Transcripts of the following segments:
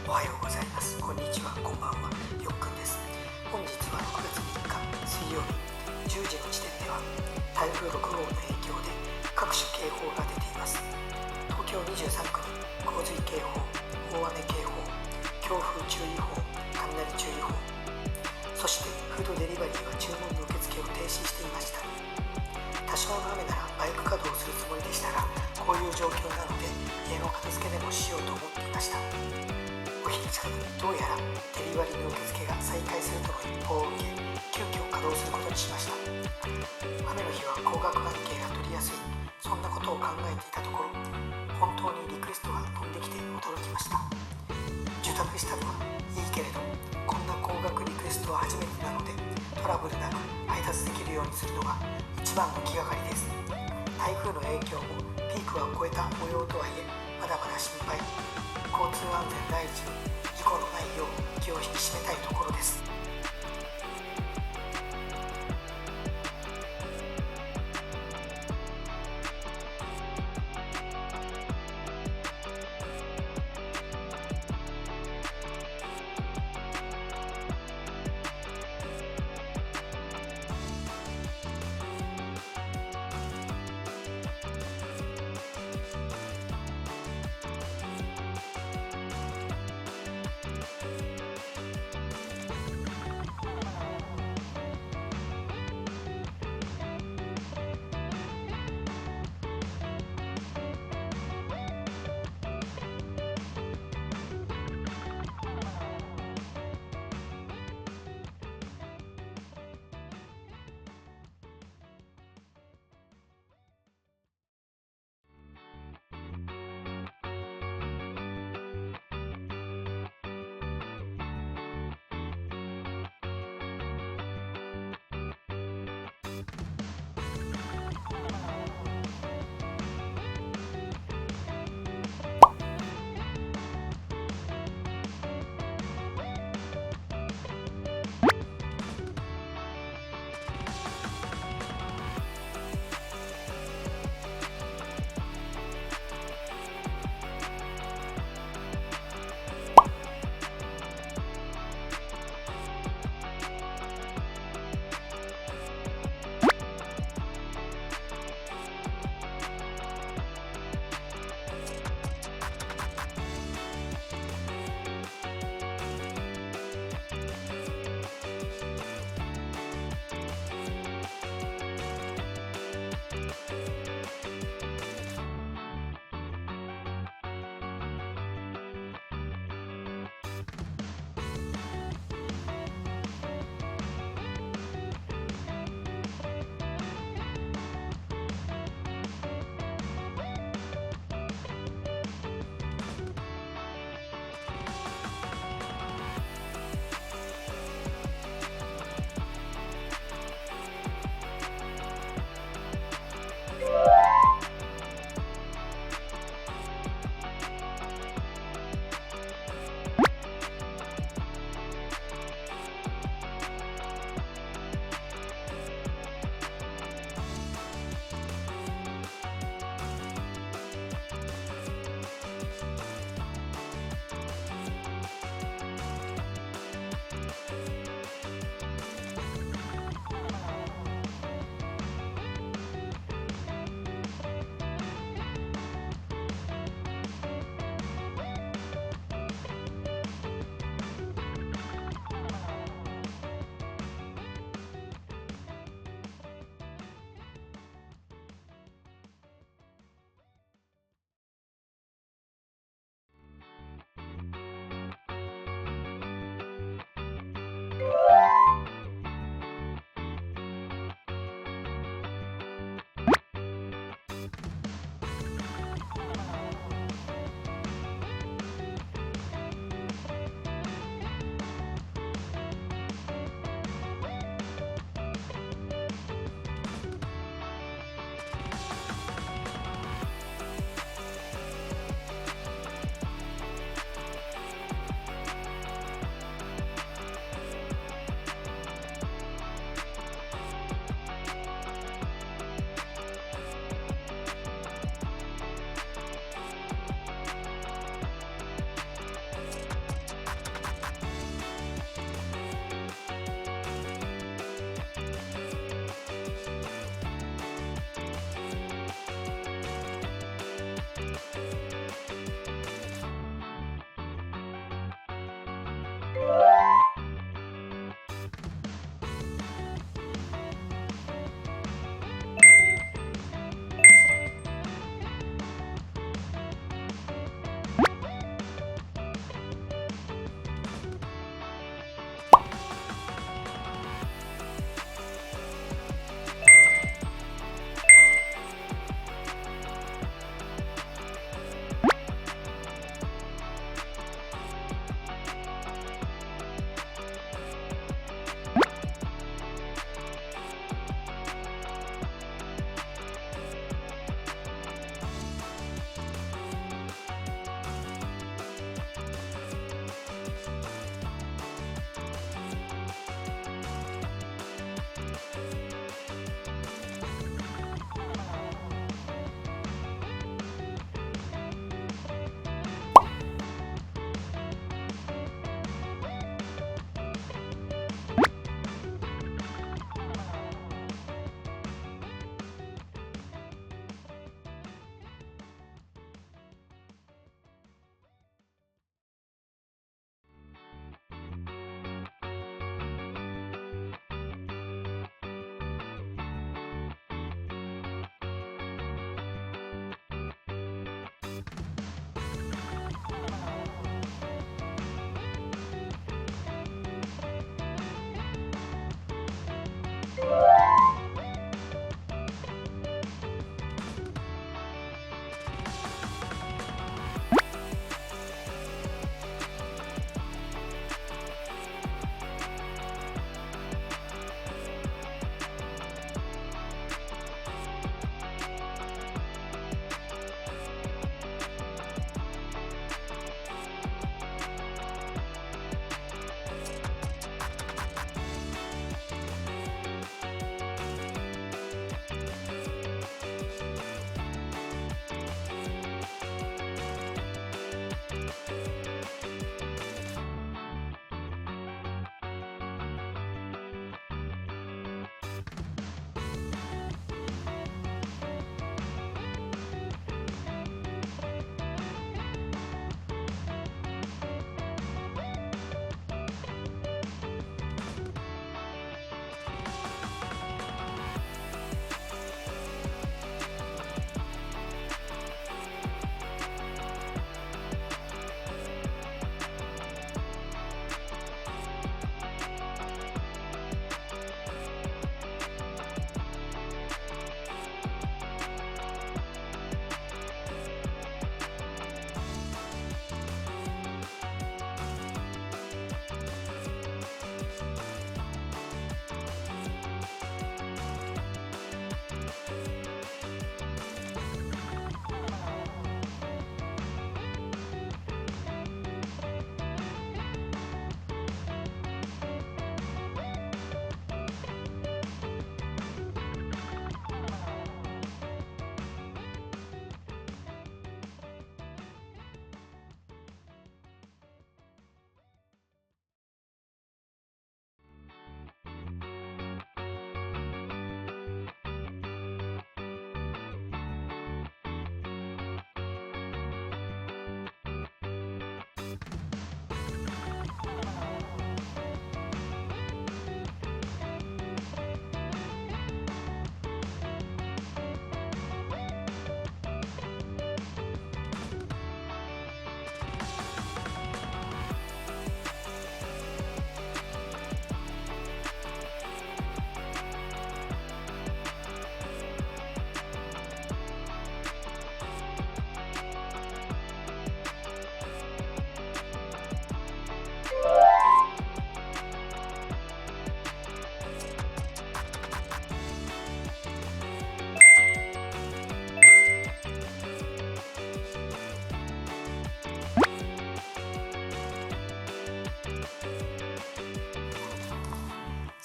おはようございます。こんにちは、こんばんは。よっくんです。本日は6月3日水曜日10時の時点では台風6号の影響で各種警報が出ています。東京23区に洪水警報、大雨警報、強風注意報、雷注意報、そしてフードデリバリーは注文の受付を停止していました。多少の雨ならバイク稼働するつもりでしたが、こういう状況なので家の片付けでもしようと思っていました。お昼ちゃん、どうやらデリバリーの受付が再開するとの一報を受け、急遽稼働することにしました。雨の日は高額案件が取りやすい、そんなことを考えていたところ、本当にリクエストが飛んできて驚きました。受託したのはいいけれど、こんな高額リクエストは初めてなので、トラブルなく配達できるようにするのが一番の気がかりです。台風の影響もピークは超えた模様とはいえ、まだまだ心配。交通安全第一に事故のないよう気を引き締めたいところです。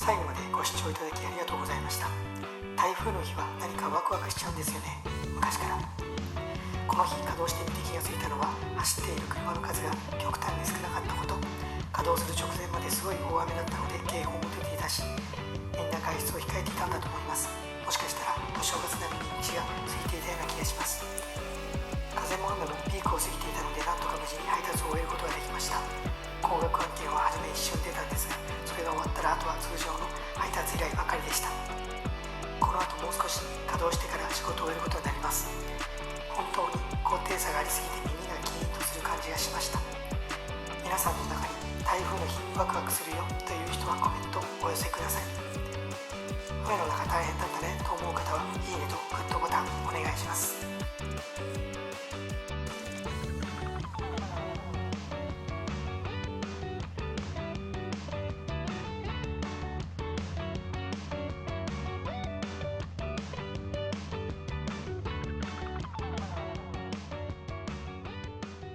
最後までご視聴いただきありがとうございました。台風の日は何かワクワクしちゃうんですよね、昔から。この日稼働してみて気がついたのは、走っている車の数が極端に少なかったこと。稼働する直前まですごい大雨だったので警報も出ていたし、みんな外出を控えていたんだと思います。もしかしたらお正月並みに道が空いていたような気がします。風も雨もピークを過ぎていたので、なんとか無事に配達を終えることができました。高額案件は初め一瞬出たんですが、それが終わったらあとは通常の配達依頼ばかりでした。この後もう少し稼働してから仕事を終えることになります。本当に高低差がありすぎて耳がキーンとする感じがしました。皆さんの中に台風の日ワクワクするよという人はコメントをお寄せください。雨の中大変だったねと思う方はいいねとグッド